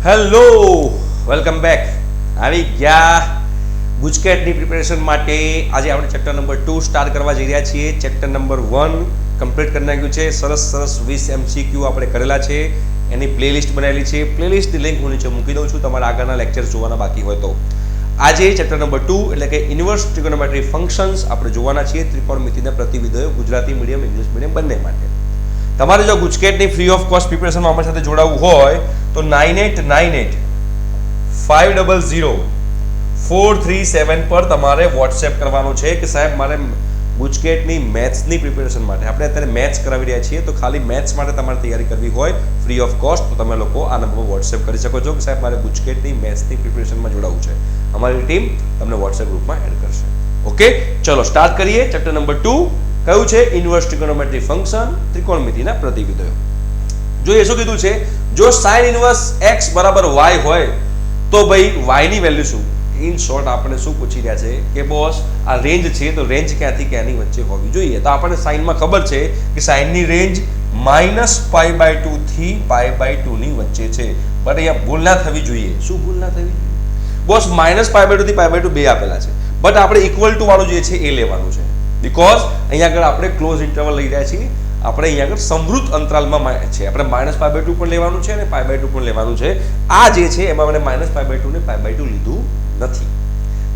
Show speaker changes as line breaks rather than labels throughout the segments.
Hello, welcome back. આવી ગયા ગુજકેટની preparation માટે. આજે આપણે ચેપ્ટર નંબર 2 સ્ટાર્ટ કરવા જઈ રહ્યા છીએ. ચેપ્ટર નંબર 1 કમ્પ્લીટ કરી નાખ્યું છે. સરસ 20 MCQ આપણે કરેલા છે. એની પ્લેલિસ્ટ બનાવેલી છે. પ્લેલિસ્ટની લિંક હું નીચે મૂકી દઉં છું તમારા આગળના લેક્ચર જોવાના બાકી હોય તો. આજે ચેપ્ટર નંબર 2 એટલે કે ઇન્વર્સ ટ્રિગોનોમેટ્રી ફંક્શન્સ આપણે જોવાના છીએ. ત્રિકોણમિતિના પ્રતિવિધયો ગુજરાતી મીડિયમ ઇંગ્લિશ મીડિયમ બંને માટે. તમારે જો ગુજકેટની ફ્રી ઓફ કોસ્ટ પ્રિપેરેશનમાં અમારી સાથે જોડાવવું હોય તો 9898 500 437 પર તમારે વોટ્સએપ કરવાનું છે કે સાહેબ મારે ગુજકેટની મેથ્સની પ્રિપેરેશન માટે, આપણે અત્યારે મેથ્સ કરાવી રહ્યા છીએ, તો ખાલી મેથ્સ માટે તમારે તૈયારી કરવી હોય ફ્રી ઓફ કોસ્ટ તો તમે લોકો આ નંબર પર વોટ્સએપ કરી શકો છો કે સાહેબ મારે ગુજકેટની મેથ્સની પ્રિપેરેશનમાં જોડાવવું છે. અમારી ટીમ તમને વોટ્સએપ ગ્રુપમાં એડ કરશે. ઓકે, ચલો સ્ટાર્ટ કરીએ. ચેપ્ટર નંબર 2 કયું છે? ઇન્વર્સ ટ્રિગોનોમેટ્રી ફંક્શન, ત્રિકોણમિતિના પ્રતિવિધયો. જો એ શું કીધું છે, જો sin ઇન્વર્સ x બરાબર y હોય તો ભાઈ y ની વેલ્યુ શું? ઇન શોર્ટ આપણે શું પૂછી રહ્યા છે કે બોસ આ રેન્જ છે તો રેન્જ ક્યાંથી ક્યાંની વચ્ચે હોવી જોઈએ? તો આપણને સાઇનમાં ખબર છે કે સાઇનની રેન્જ -π/2 થી π/2 ની વચ્ચે છે. બટ અહીંયા ભૂલ ના થવી જોઈએ. શું ભૂલ ના થવી જોઈએ બોસ? -π/2 થી π/2 બે આપેલા છે, બટ આપણે ઇક્વલ ટુ વાળું જે છે એ લેવાનું છે. બીકોઝ અહીંયા આગળ આપણે ક્લોઝ ઇન્ટરવલ લઈ રહ્યા છીએ. આપણે અહીંયા આગળ સમૃદ્ધ અંતરાલમાં છે. આપણે -π/2 પણ લેવાનું છે અને π/2 પણ લેવાનું છે. આ જે છે એમાં મને -π/2 ને π/2 લીધું નથી.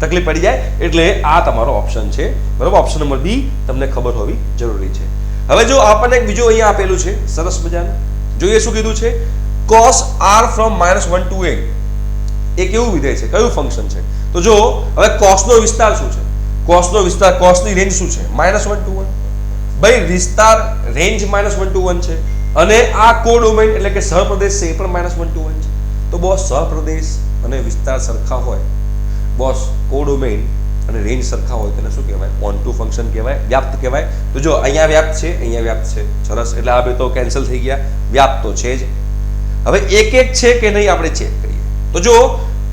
તકલીફ પડી જાય એટલે આ તમારો ઓપ્શન છે. બરાબર, ઓપ્શન નંબર બી તમને ખબર હોવી જરૂરી છે. હવે જો આપણને એક બીજું અહીંયા આપેલું છે સરસ મજાનું. જોઈએ શું કીધું છે? cos r from -1 to a. એ કેવું વિધેય છે? કયું ફંક્શન છે? તો જો હવે cos નો વિસ્તાર શું છે? cos નો વિસ્તાર, cos ની રેન્જ શું છે? -1 to 1. ભાઈ વિસ્તાર રેન્જ -1 to 1 છે અને આ કોડોમેઇન એટલે કે સહપ્રદેશ છે એ પણ -1 to 1 છે. તો બોસ સહપ્રદેશ અને વિસ્તાર સરખા હોય, બોસ કોડોમેઇન અને રેન્જ સરખા હોય તેને શું કહેવાય? ઓન ટુ ફંક્શન કહેવાય, વ્યાપ્ત કહેવાય. તો જો અહીંયા વ્યાપ્ત છે, અહીંયા વ્યાપ્ત છે. સરસ, એટલે આ બે તો કેન્સલ થઈ ગયા. વ્યાપ્ત તો છે જ. હવે એક એક છે કે નહીં આપણે ચેક કરીએ. તો જો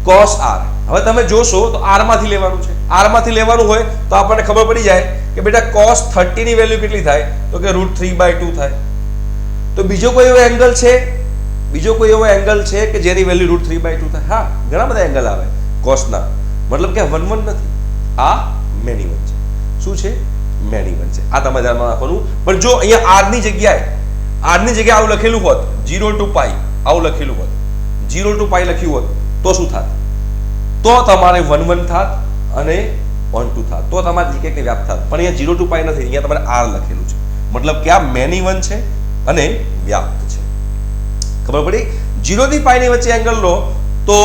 cos r, હવે તમે જોશો તો r માંથી લેવાનું છે. r માંથી લેવાનું હોય તો આપણને ખબર પડી જાય કે બેટા cos 30 ની વેલ્યુ કેટલી થાય? તો કે √3/2 થાય. તો બીજો કોઈ એવો એંગલ છે? બીજો કોઈ એવો એંગલ છે કે જેની વેલ્યુ √3/2 થાય? હા, ઘણા બધા એંગલ આવે cos ના. મતલબ કે 1 1 નથી, આ મેની વન છે. શું છે? મેની વન છે. આ તમે ધ્યાનમાં રાખવાનું. પણ જો અહીંયા r ની જગ્યાએ આવું લખેલું હોત 0 to π, આવું લખેલું હોત 0 to π લખ્યું હોત તો શું થાત? તો તમારે 1 1 થાત અને 1 2 થાત, તો તમારે એક વ્યાપ્ત થાત. પણ અહીંયા 0 to π નથી, અહીંયા તમારે r લખેલું છે. મતલબ કે આ મેની વન છે અને વ્યાપ્ત છે. ખબર પડી? 0 થી π ની વચ્ચે એંગલ લો તો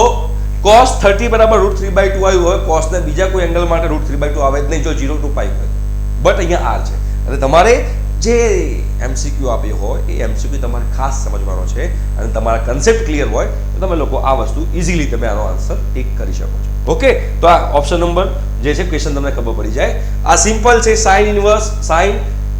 cos 30 બરાબર √3/2 આવ્યું હોય. cos ને બીજા કોઈ એંગલ માટે √3/2 આવે જ નહીં જો 0 to π હોય. બટ અહીંયા r છે. અને તમારે જે MCQ આપ્યો હોય એ MCQ તમારે ખાસ સમજવાનો છે અને તમારા કન્સેપ્ટ ક્લિયર હોય તો તમે લોકો આ વસ્તુ ઇઝીલી તમે આનો આન્સર ટીક કરી શકો છો. ઓકે, તો આ ઓપ્શન નંબર જે છે ક્વેશ્ચન તમને ખબર પડી જાય. આ સિમ્પલ છે. sin inverse sin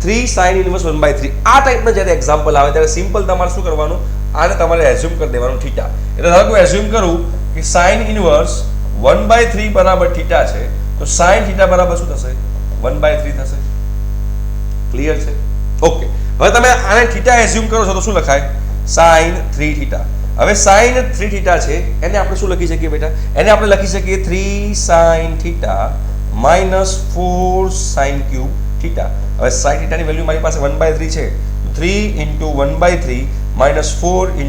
3 sin inverse 1/3. આ ટાઈપના જ્યારે એક્ઝામ્પલ આવે ત્યારે સિમ્પલ તમારે શું કરવાનું? આને તમારે એઝ્યુમ કરી દેવાનું થીટા. એટલે ધારો કે એઝ્યુમ કરું કે sin ઇન્વર્સ 1/3 બરાબર થીટા છે, તો sin થીટા બરાબર શું થશે? 1/3 થશે. ક્લિયર છે? ઓકે, હવે તમે આને થીટા એઝ્યુમ કરો છો તો શું લખાય? sin 3 theta. હવે sin 3 થીટા છે એને આપણે શું લખી શકીએ બેટા? એને આપણે લખી શકીએ 3 sin theta -4 sin cube theta. હવે sin થીટાની વેલ્યુ મારી પાસે 1/3 છે, 3 * 1/3 -4 *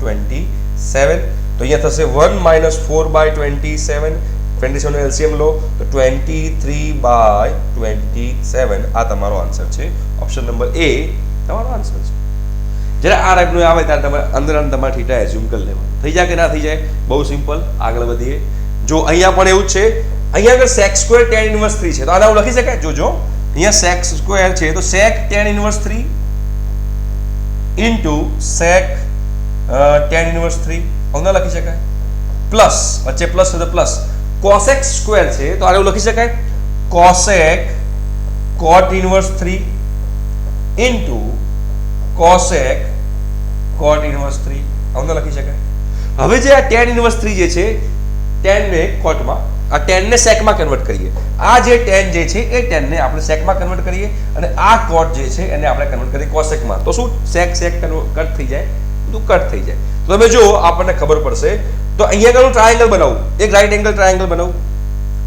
1/27. તો અહીંયા થશે 1 - 4/27. 27 નો LCM લો તો 23/27. આ તમારો આન્સર છે. ઓપ્શન નંબર A તમારો આન્સર છે. જ્યારે આ ટાઈપનું આવે ત્યારે તમારે અંદર તમારે થીટા એઝ્યુમ કરી લેવાનું. થઈ જાય કે ના થઈ જાય? બહુ સિમ્પલ. આગળ વધીએ. જો અહીંયા પણ એવું જ છે. અહીંયા આગળ sec² tan ઇન્વર્સ 3 છે તો આને આવું લખી શકાય. જોજો અહીંયા sec² છે તો sec tan inverse 3 sec tan inverse 3 આવું લખી શકાય. પ્લસ વચ્ચે પ્લસ છે તો પ્લસ. cosec² છે તો આને લખી શકાય cosec cot inverse 3 cosec cot inverse 3 આવું લખી શકાય. હવે જે આ tan ઇન્વર્સ 3 જે છે tan ને cot માં, આ tan ને sec માં કન્વર્ટ કરીએ. આ જે tan જે છે એ tan ને આપણે sec માં કન્વર્ટ કરીએ અને આ cot જે છે એને આપણે કન્વર્ટ કરીએ cosec માં. તો શું sec કટ થઈ જાય, બધું કટ થઈ જાય. તો તમે જો આપણને ખબર પડશે. તો અહીંયા આગળ હું ટ્રાયેંગલ બનાવું, એક રાઈટ એંગલ ટ્રાયેંગલ બનાવું,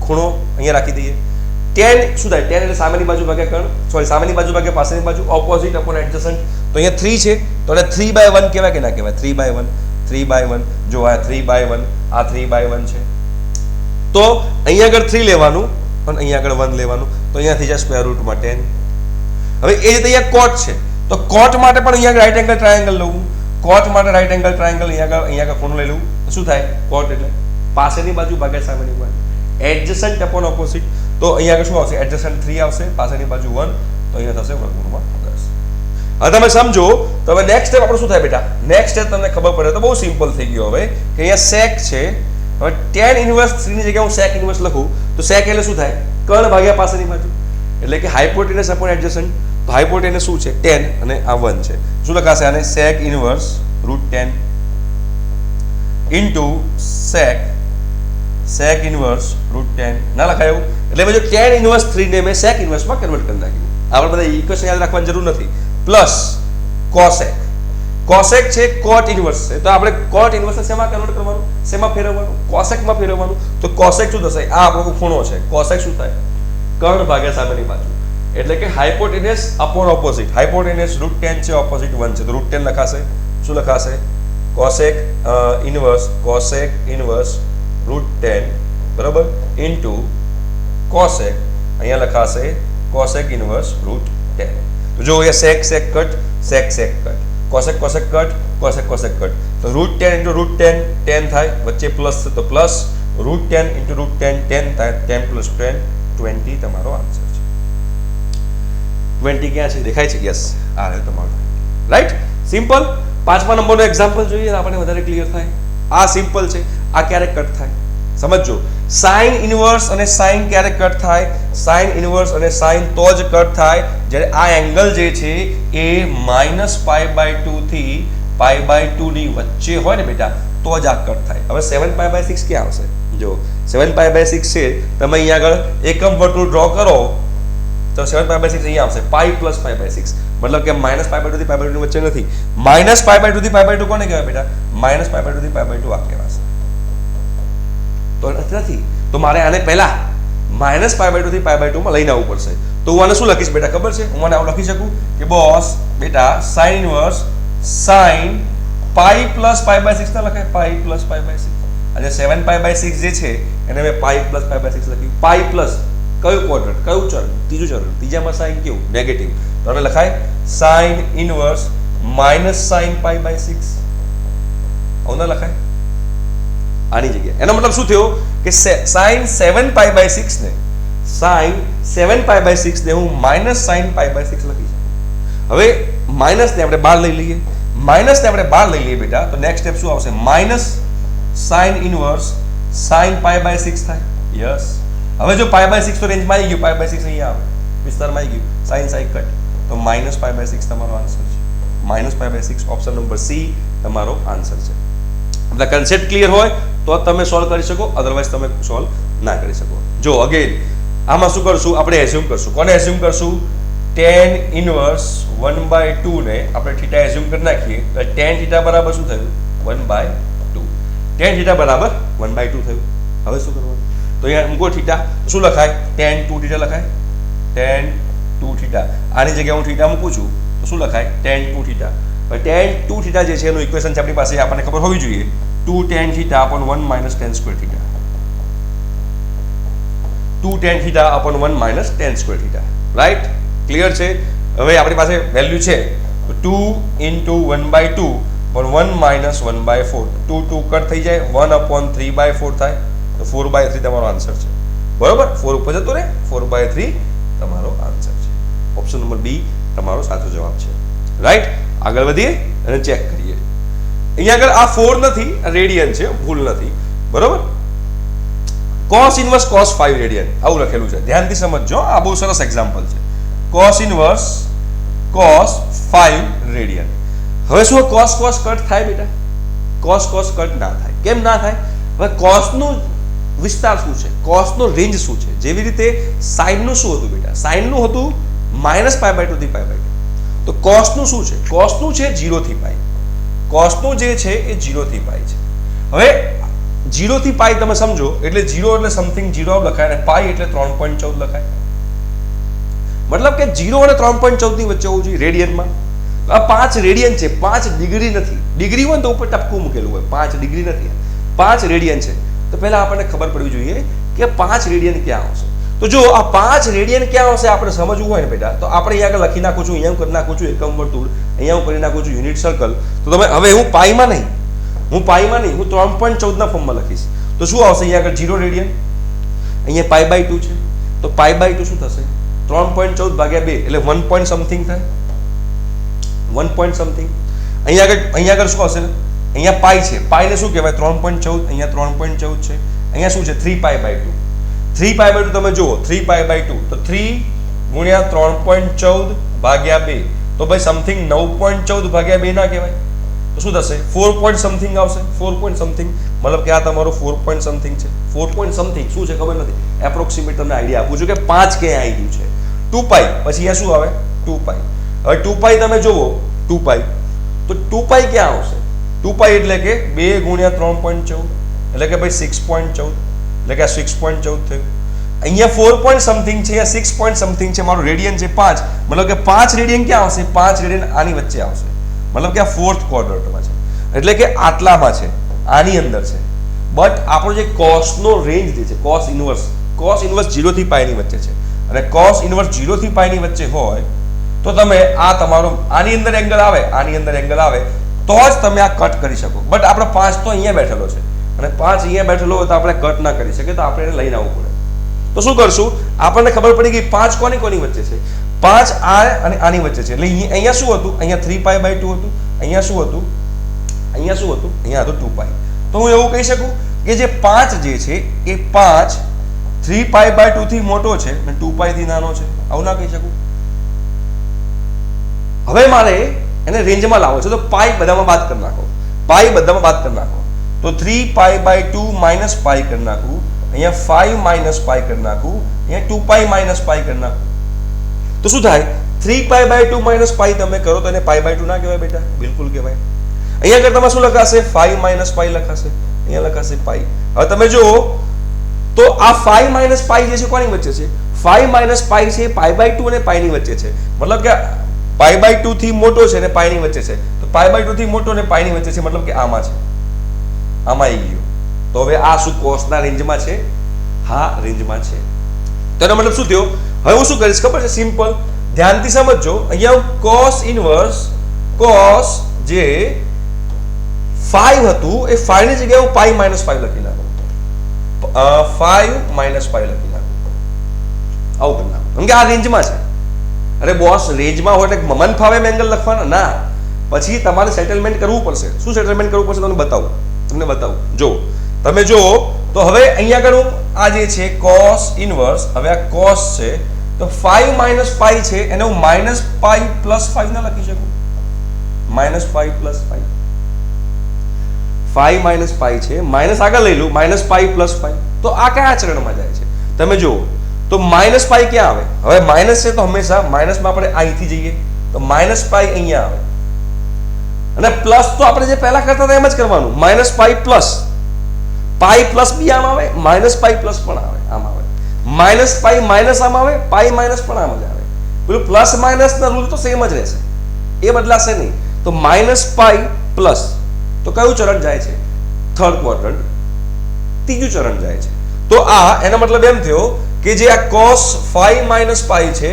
ખૂણો અહીંયા રાખી દઈએ. tan શું થાય? tan એટલે સામેની બાજુ ભાગ્યા કર્ણ, સોરી સામેની બાજુ ભાગ્યા પાછળની બાજુ, ઓપોઝિટ અપોન એડજસન્ટ. તો અહીંયા 3 છે તો એને 3/1 કહેવાય કે ના કહેવાય? 3/1, 3/1. જો આ 3/1, આ 3/1 છે. તો અહીંયા આગળ 3 લેવાનું અને અહીંયા આગળ 1 લેવાનું, તો અહીંયા થઈ જાય સ્ક્વેર રૂટમાં 10. હવે એ રીતે અહીંયા કોટ છે, તો કોટ માટે પણ અહીંયા રાઈટ એંગલ ટ્રાયેંગલ લઉં. કોટ માટે રાઈટ એંગલ ટ્રાયેંગલ અહીંયા આગળ ખૂણો લઈ લઉં. શું થાય? કોટ એટલે પાછળની બાજુ ભાગ્યા સામેની બાજુ, એડજસન્ટ અપોન ઓપોઝિટ. તો અહીંયા આગળ શું આવશે? એડજસન્ટ 3 આવશે, પાછળની બાજુ 1, તો અહીંયા થશે વર્ગમૂળમાં 10. હવે તમે સમજો. તો હવે નેક્સ્ટ સ્ટેપ આપણું શું થાય બેટા? નેક્સ્ટ સ્ટેપ તમને ખબર પડે તો બહુ સિમ્પલ થઈ ગયો. હવે કે અહીંયા સેક છે, હવે tan ઇન્વર્સ 3 ની જગ્યાએ હું સેક ઇન્વર્સ લખું તો સેક એટલે શું થાય? કર્ણ ભાગ્યા પાછળની બાજુ, એટલે કે હાઇપોટેનસ અપોન એડજસન્ટ. તો હાઇપોટેનસ શું છે? 10 અને આ 1 છે. શું લખાશે આને? Sec inverse √10 into sec inverse √10. ના લખાય એવું? એટલે મેં જો tan ઇન્વર્સ 3 ને મેં સેક ઇન્વર્સમાં કન્વર્ટ કરી નાખ્યું. આપણે બધા ઇક્વેશન યાદ રાખવાની જરૂર નથી. પ્લસ કોસેક, કોસેક છે કોટ ઇન્વર્સ છે, તો આપણે કોટ ઇન્વર્સ શેમાં કન્વર્ટ કરવાનું? શેમાં ફેરવવાનું? કોસેકમાં ફેરવવાનું. તો કોસેક શું થશે? આ આપણો ખૂણો છે. કોસેક શું થાય? કર્ણ ભાગ્યા સામેની બાજુ, એટલે કે હાઇપોટેનસ અપોન ઓપોઝિટ. હાઇપોટેનસ √10 છે, ઓપોઝિટ 1 છે, તો √10 લખાશે. શું લખાશે? કોસેક ઇન્વર્સ √10 બરાબર ઇન્ટુ કોસેક, અહીંયા લખાશે કોસેક ઇન્વર્સ √10. તો જો અહીંયા sec cut, sec cut, cosec cut, cosec cut. તો √10 ઇન્ટુ √10 10 થાય, વચ્ચે પ્લસ છે તો પ્લસ, √10 ઇન્ટુ √10 10 થાય, 10 + 10 20 તમારો આન્સર છે. 20 ક્યાં છે? દેખાય છે? યસ, આ રહ્યો તમારો. Right, simple. 5મા નંબરનો એક્ઝામ્પલ જોઈએ, આપણને વધારે ક્લિયર થાય. આ સિમ્પલ છે. આ ક્યારેક કટ થાય, સમજો. સાઇન ઇન્વર્સ અને સાઇન ક્યારેક કટ થાય? સાઇન ઇન્વર્સ અને સાઇન તો જ કટ થાય જ્યારે આ એંગલ જે છે એ -π/2 થી π/2 ની વચ્ચે હોય ને બેટા, તો જ આ કટ થાય. હવે 7π/6 ક્યાં આવશે? જો 7π/6 છે, તમે અહીંયા આગળ એકમ વર્તુળ ડ્રો કરો તો 7π/6 અહીંયા આવશે, π + π/6, મતલબ કે -π/2 થી π/2 ની વચ્ચે નથી. -π/2 થી π/2 કોને કહેવાય બેટા? -π/2 થી π/2 આ કહેવાશે. તો નથી, તો મારે આને પહેલા -π/2 થી π/2 માં લઈને આવવું પડશે. તો હું આને શું લખીશ બેટા ખબર છે? હું આને આવું લખી શકું કે બોસ બેટા sin ઇન્વર્સ sin π + π/6 ના લખાય? π + π/6. અને 7π/6 જે છે એને મેં π + π/6 લખ્યું. π પ્લસ કયું ક્વોડ્રન્ટ, કયું ચરણ? ત્રીજું ચરણ. ત્રીજામાં સાઇન કેવું? નેગેટિવ. તો આને લખાય sin ઇન્વર્સ -sin π/6. આવું ના લખાય? આની જગ્યાએ એનો મતલબ શું થયો કે sin 7π/6 ને sin 7π/6 ને હું -sin π/6 લખી શકું. હવે માઇનસ ને આપણે બહાર લઈ લઈએ, બેટા. તો નેક્સ્ટ સ્ટેપ શું આવશે? -sin ઇન્વર્સ sin π/6 થાય. યસ. હવે જો π/6 તો રેન્જમાં આવી ગયું, π/6 અહીંયા આવે, વિસ્તારમાં આવી ગયું, sin કટ, તો -π/6 તમારો આન્સર છે. -π/6 ઓપ્શન નંબર સી તમારો આન્સર છે. એટલે કન્સેપ્ટ ક્લિયર હોય તો તમે સોલ્વ કરી શકો, અધરવાઇઝ તમે સોલ્વ ના કરી શકો. જો અગેન આમાં શું કરશું? આપણે એઝ્યુમ કરશું. કોને એઝ્યુમ કરશું? tan ઇન્વર્સ 1/2 ને આપણે થીટા એઝ્યુમ કરી નાખીએ તો tan થીટા બરાબર શું થયું? 1/2. tan થીટા બરાબર 1/2 થયું. હવે શું કરવાનું? તો અહીંયા મૂકો થીટા, શું લખાય? tan 2 થીટા લખાય. tan 2 થીટા, આની જગ્યાએ હું થીટા મૂકું છું તો શું લખાય? tan 2 theta. tan 2 થીટા જે છે એનું ઇક્વેશન છે આપણી પાસે, આપણને ખબર હોવી જોઈએ. 2 tan θ upon 1 minus tan square theta. 2 tan θ upon 1 minus tan square theta. Right? Clear છે? હવે આપણી પાસે વેલ્યુ છે 2 into 1/2 પણ 1 minus 1/4. 2 2 કટ થઈ જાય, 1 upon 3/4 થાય, તો 4/3 તમારો આન્સર છે. બરોબર? 4 ઉપર જતો રહે, 4/3 તમારો આન્સર છે. ઓપ્શન નંબર બી તમારો સાચો જવાબ છે. રાઈટ? આગળ વધીએ અને ચેક કરીએ. અહીંયા આગળ આ 4 નથી, રેડિયન છે, ભૂલ નથી. બરોબર? cos ઇન્વર્સ cos 5 રેડિયન આવું લખેલું છે. ધ્યાનથી સમજજો, આ બહુ સરસ એક્ઝામ્પલ છે. cos inverse cos 5 radian. હવે શું cos કટ થાય બેટા? cos કટ ના થાય. કેમ ના થાય? હવે cos નું વિસ્તાર શું છે? cos નો રેન્જ શું છે? જેવી રીતે sin નું શું હતું બેટા? sin નું હતું -π/2 થી π/2. તો cos નું શું છે? cos નું છે 0 થી π. કોસનું જે છે એ 0 થી પાઈ છે. હવે 0 થી પાઈ તમે સમજો એટલે 0 એટલે સમથિંગ 0 લખાય અને પાઈ એટલે 3.14 લખાય. મતલબ કે 0 અને 3.14 ની વચ્ચે હોવું જોઈએ રેડિયનમાં. આ 5 રેડિયન છે, 5 ડિગ્રી નથી. ડિગ્રી હોય તો ઉપર ટપકું મૂકેલું હોય, 5 ડિગ્રી નથી, 5 રેડિયન છે. તો પહેલા આપણને ખબર પડવી જોઈએ કે 5 રેડિયન ક્યાં આવશે. તો જો આ 5 રેડિયન ક્યાં આવશે આપણે સમજવું હોય ને બેટા, તો આપણે અહીંયા આગળ લખી નાખું છું, અહીંયા કરી નાખું છું એકમ વર્તુળ, અહીંયા હું કરી નાખું છું યુનિટ સર્કલ. તો તમે હવે હું પાઈમાં નહીં, હું 3.14 ના ફોર્મમાં લખીશ. તો શું આવશે અહીંયા આગળ 0 રેડિયન, અહીંયા π/2 છે. તો π/2 શું થશે? 3.14 ભાગ્યા 2 એટલે 1 પોઈન્ટ સમથિંગ થાય, 1 પોઈન્ટ સમથિંગ. અહીંયા આગળ શું હશે? અહીંયા પાઈ છે, પાઈને શું કહેવાય? 3.14. અહીંયા 3.14 છે, અહીંયા શું છે? 3π/2. 3π/2 તમે જુઓ, 3π/2 તો 3 ગુણ્યા 3.14 ભાગ્યા 2 તો ભાઈ સમથિંગ 9.14 ભાગ્યા 2 ના કહેવાય? તો શું થશે? 4 પોઈન્ટ સમથિંગ આવશે, 4 પોઈન્ટ સમથિંગ. મતલબ કે આ તમારો 4 પોઈન્ટ સમથિંગ છે. 4 પોઈન્ટ સમથિંગ શું છે ખબર નથી, એપ્રોક્સિમેટ તમને આઈડિયા આપું છું કે 5 ક્યાં આવી ગયું છે. 2π પછી અહીંયા શું આવે? 2π. હવે 2π તમે જુઓ, 2π તો 2π ક્યાં આવશે? 2π એટલે કે 2 ગુણ્યા 3.14 એટલે કે ભાઈ 6.14 એટલે કે આ 6.14 થયું. અહીંયા 4 પોઈન્ટ સમથિંગ છે, અહીંયા 6 પોઈન્ટ સમથિંગ છે, મારું રેડિયન છે 5. મતલબ કે 5 રેડિયન ક્યાં આવશે? 5 રેડિયન આની વચ્ચે આવશે. મતલબ કે આ 4th ક્વોડ્રન્ટમાં છે, એટલે કે આટલામાં છે, આની અંદર છે. બટ આપણો જે કોસનો રેન્જ જે છે, કોસ ઇન્વર્સ 0 થી પાઈ ની વચ્ચે છે. અને કોસ ઇન્વર્સ 0 થી પાઈ ની વચ્ચે હોય તો તમે આ તમારો આની અંદર એંગલ આવે, આની અંદર એંગલ આવે તો જ તમે આ કટ કરી શકો. બટ આપણે 5 તો અહીંયા બેઠેલો છે અને 5 અહીંયા બેઠેલો હોય તો આપણે કટ ના કરી શકીએ, તો આપણે એને લઈને આવવું પડે. તો શું કરશું? આપણને ખબર પડી ગઈ 5 કોની વચ્ચે છે? 5 આ અને આની વચ્ચે છે. એટલે અહીંયા શું હતું? અહીંયા 3π/2 હતું. અહીંયા શું હતું? અહીંયા હતું 2π. તો હું એવું કહી શકું કે જે 5 જે છે એ 5 3π/2 થી મોટો છે અને 2π થી નાનો છે. આવું ના કહી શકું? હવે મારે એને રેન્જમાં લાવો છે, તો પાઈ બધામાં બાદ કરી નાખો, પાઈ બધામાં બાદ કરી નાખો. તો 3π/2 માઇનસ પાઈ કરી નાખું, અહીંયા 5 માઇનસ પાઈ કરી નાખું, અહીંયા 2π માઇનસ પાઈ કરી નાખું. તો શું થાય? 3π/2 માઇનસ પાઈ તમે કરો તો એને π/2 ના કહેવાય બેટા? બિલકુલ કહેવાય. અહીંયા આગળ તમે શું લખાશે? 5 માઇનસ પાઈ લખાશે, અહીંયા લખાશે પાઈ. હવે તમે જુઓ તો આ 5 માઇનસ પાઈ જે છે કોની વચ્ચે છે? 5 માઇનસ પાઈ છે π/2 અને પાઈ ની વચ્ચે છે. મતલબ કે π/2 થી મોટો છે અને પાઈ ની વચ્ચે છે. તો π/2 થી મોટો અને પાઈ ની વચ્ચે છે, મતલબ કે આમાં છે, આમાં આવી ગયો. તો હવે આ શું કોસના રેન્જમાં છે? હા, રેન્જમાં છે. તો એનો મતલબ શું થયો? હવે હું શું કરીશ ખબર છે? સિમ્પલ, ધ્યાનથી સમજજો. અહીંયા હું કોસ ઇન્વર્સ કોસ જે 5 હતું એ 5 ની જગ્યાએ હું પાઈ માઇનસ 5 લખી નાખું, 5 માઇનસ 5 લખી નાખું. આવું કરી નાખું, કેમ કે આ રેન્જમાં છે. અરે બોસ, રેન્જમાં હોય એટલે મન ફાવે એંગલ લખવાના ના, પછી તમારે સેટલમેન્ટ કરવું પડશે. શું સેટલમેન્ટ કરવું પડશે તમને બતાવું. જો તમે જો તો હવે અહીંયા આગળ હું આ જે છે કોસ ઇન્વર્સ, હવે આ કોસ છે તો 5 માઇનસ પાઈ છે એને હું માઇનસ પાઈ પ્લસ 5 ના લખી શકું. Minus pi plus 5, 5 minus pi છે, માઇનસ આગળ લઈ લઉં, માઇનસ પાઈ પ્લસ 5. તો આ કયા ચરણમાં જાય છે તમે જુઓ તો માઇનસ પાઈ ક્યાં આવે? હવે માઇનસ છે તો હંમેશા માઇનસમાં આપણે અહીંથી જઈએ તો માઇનસ પાઈ અહીંયા આવે, અને પ્લસ તો આપણે જે પહેલા કરતા હતા એમ જ કરવાનું. માઇનસ પાઈ પ્લસ બી આમ આવે, માઇનસ પાઈ પ્લસ પણ આવે, આમ આવે. માઇનસ પાઈ માઇનસ આમ આવે, પાઈ માઇનસ પણ આમ જ આવે. પેલું પ્લસ માઇનસ ના રૂલ તો સેમ જ રહેશે, એ બદલાશે નહીં. તો માઇનસ પાઈ પ્લસ તો કયું ચરણ જાય છે? થર્ડ ક્વોડ્રન્ટ, ત્રીજું ચરણ જાય છે. તો આ એનો મતલબ એમ થયો કે જે આ cos 5 માઇનસ પાઈ છે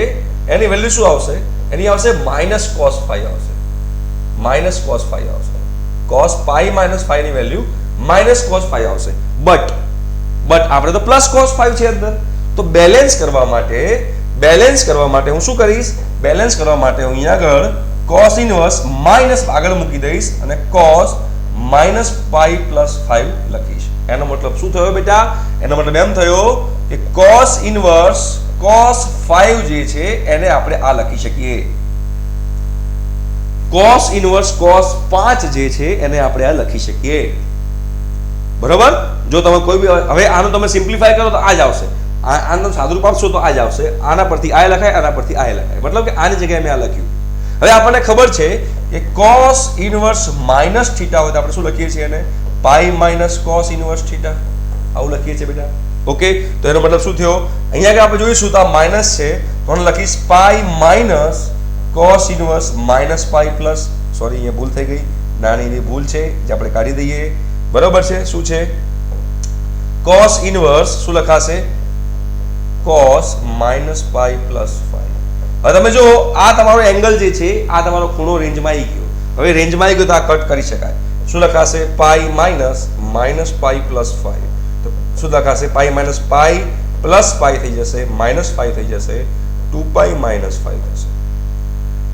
એની વેલ્યુ શું આવશે? એની આવશે માઇનસ cos 5 આવશે, માઇનસ cos 5 આવશે. cos પાઈ માઇનસ 5 ની વેલ્યુ માઇનસ cos 5 આવશે. બટ આપણે તો પ્લસ cos 5 છે અંદર. તો બેલેન્સ કરવા માટે હું શું કરીશ? બેલેન્સ કરવા માટે હું અહીંયા આગળ cos ઇન્વર્સ માઇનસ આગળ મૂકી દઈશ અને cos માઇનસ પાઈ પ્લસ 5 લખીશ. એનો મતલબ શું થયો બેટા? એનો મતલબ એમ થયો કે cos ઇન્વર્સ cos 5 જે છે એને આપણે આ લખી શકીએ. cos ઇન્વર્સ cos 5 જે છે એને આપણે આ લખી શકીએ. બરોબર? જો તમે કોઈ બી હવે આનું તમે સિમ્પ્લિફાય કરો તો આ જ આવશે. આનું સાદુરૂપ આપશો તો આ જ આવશે. આના પરથી આ લખાય, આના પરથી આ લખાય. મતલબ કે આની જગ્યાએ મેં આ લખ્યું. હવે આપણને ખબર છે કે cos ઇનવર્સ માઇનસ થીટા હોય તો આપણે શું લખીએ છીએ એને pi minus cos inverse theta આવું લખીએ છીએ બેટા. ઓકે, તો એનો મતલબ શું થયો? અહીંયા આગળ આપણે જોઈશું તો આ માઇનસ છે તો હું લખીશ pi minus cos inverse minus pi plus, sorry અહીંયા ભૂલ થઈ ગઈ, નાની એવી ભૂલ છે જે આપણે કાઢી દઈએ. બરોબર છે, શું છે? cos ઇનવર્સ શું લખાશે? cos minus pi plus 5. હવે તમે જો આ તમારો એંગલ જે છે આ તમારો ખૂણો રેન્જમાં આવી ગયો. હવે રેન્જમાં આવી ગયો તો આ કટ કરી શકાય. શું લખાશે? Pi minus pi plus 5. તો શું લખાશે? Pi minus pi plus pi થઈ જશે, માઇનસ 5 થઈ જશે, 2 પાઈ માઇનસ 5 થશે.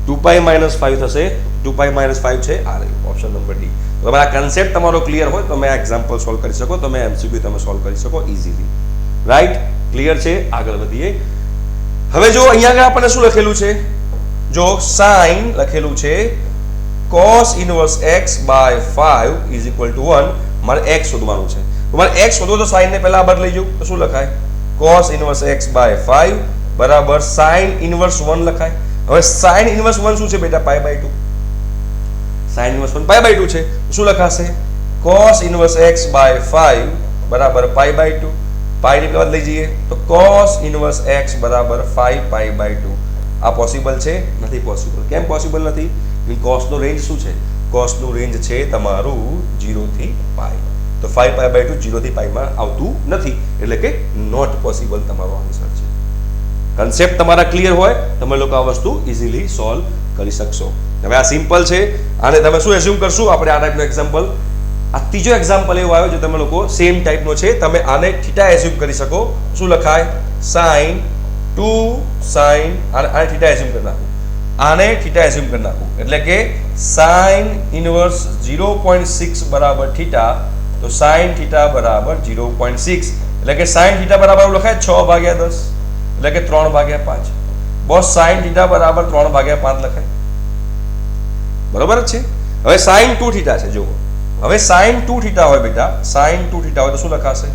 2 પાઈ માઇનસ 5 થશે. 2 પાઈ માઇનસ 5 છે આ રહ્યું ઓપ્શન નંબર ડી. તમારા કન્સેપ્ટ તમારો ક્લિયર હોય તો તમે આ એક્ઝામ્પલ સોલ્વ કરી શકો, તમે એમસીક્યુ તમે સોલ્વ કરી શકો ઇઝીલી. રાઈટ, ક્લિયર છે? આગળ વધીએ. હવે જો અહીંયા આગળ આપણને શું લખેલું છે? જો sin લખેલું છે cos inverse x by 5 is equal to 1. મારે x શોધવાનું છે. તો મારે x શોધવો તો sin ને પહેલા આ બાદ લઈ જાઉં તો શું લખાય? cos ઇનવર્સ x બાય 5 બરાબર sin ઇનવર્સ 1 લખાય. હવે sin ઇનવર્સ 1 શું છે બેટા? Pi by 2. sin inverse 1 pi by 2 છે. શું લખાશે? cos ઇનવર્સ x બાય 5 બરાબર પાઈ બાય 2. પાઈ ની બાદ લઈ જઈએ તો cos ઇનવર્સ x બરાબર 5 પાઈ બાય 2. આ પોસિબલ છે? નથી પોસિબલ. કેમ પોસિબલ નથી? cos નો રેન્જ શું છે? cos નું રેન્જ છે તમારું 0 થી પાઈ. તો 5 પાઈ બાય 2 0 થી પાઈ માં આવતું નથી, એટલે કે નોટ પોસિબલ તમારો આન્સર છે. કન્સેપ્ટ તમારા ક્લિયર હોય તમે લોકો આ વસ્તુ ઇઝીલી સોલ્વ કરી શકશો. હવે આ સિમ્પલ છે, આને તમે શું એઝ્યુમ કરશું? આપણે આ ટાઈપનો એક્ઝામ્પલ, આ ત્રીજો એક્ઝામ્પલ એવો આવ્યો જે તમે લોકો સેમ ટાઈપનો છે, તમે આને થીટા એઝ્યુમ કરી શકો. શું લખાય? sin 2 sin આને થીટા એઝ્યુમ કરી નાખો, આને થીટા એઝ્યુમ કરી નાખો, એટલે કે sin ઇનવર્સ 0.6 બરાબર થીટા. તો sin થીટા બરાબર 0.6 એટલે કે sin થીટા બરાબર લખાય 6/10 એટલે કે 3/5. બોસ sin થીટા બરાબર 3/5 લખાય. બરોબર જ છે. હવે sin 2 થીટા છે. જુઓ, હવે sin 2 થીટા હોય બેટા, sin 2 થીટા હોય તો શું લખાશે?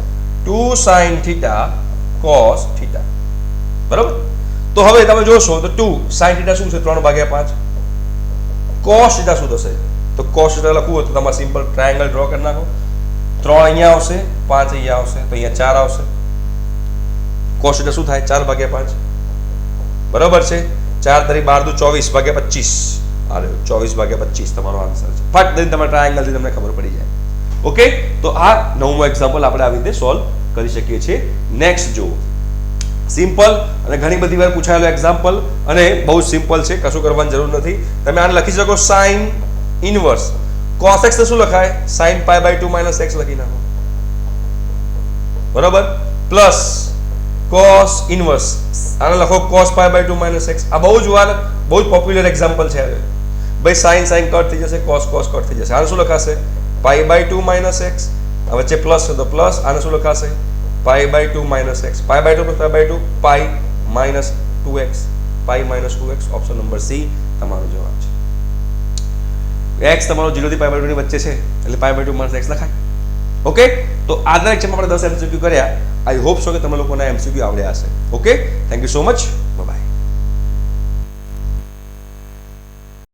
2 sin થીટા cos થીટા. બરોબર? તો હવે તમે જોશો તો 2 sin થીટા શું છે? 3/5. cos થીટા શું થશે? તો cos થીટા લખવું હોય તો તમારે સિમ્પલ ટ્રાયેંગલ ડ્રો કરી નાખો. 3 અહીંયા આવશે, 5 અહીંયા આવશે, તો અહીંયા 4 આવશે. cos થીટા શું થાય? 4/5. બરોબર છે? 4 તરી 12 દુ 24/25. આ રહ્યો 24/25 તમારો આન્સર છે. ફટ દઈને તમારા ટ્રાયેંગલથી તમને ખબર પડી જાય. ઓકે, તો આ નવમો એક્ઝામ્પલ આપણે આવી રીતે સોલ્વ કરી શકીએ છીએ. નેક્સ્ટ જુઓ, સિમ્પલ અને ઘણી બધી વાર પૂછાયેલો એક્ઝામ્પલ અને બહુ સિમ્પલ છે, કશું કરવાની જરૂર નથી. તમે આને લખી શકો sin ઇનવર્સ cos x ને શું લખાય? sin pi by 2 minus x લખી નાખો. બરોબર? પ્લસ cos ઇનવર્સ આને લખો cos pi by 2 minus x. આ બહુ જ પોપ્યુલર એક્ઝામ્પલ છે. ભાઈ sin કટ થઈ જશે, cos કટ થઈ જશે. આને શું લખાશે? Pi by 2 minus x. આ વચ્ચે પ્લસ છે તો પ્લસ. આને શું લખાશે? Pi by 2 minus x. Pi by 2 plus pi by 2 pi minus 2x. Pi minus 2x option number C તમારો જવાબ છે. x તમારો 0 થી પાઈ બાય 2 ની વચ્ચે છે એટલે પાઈ બાય 2 માઇનસ x લખાય. ઓકે, તો આજના લેક્ચરમાં આપણે 10 MCQ કર્યા. આઈ હોપ સો કે તમે લોકોને MCQ આવડ્યા હશે. Okay, thank you so much.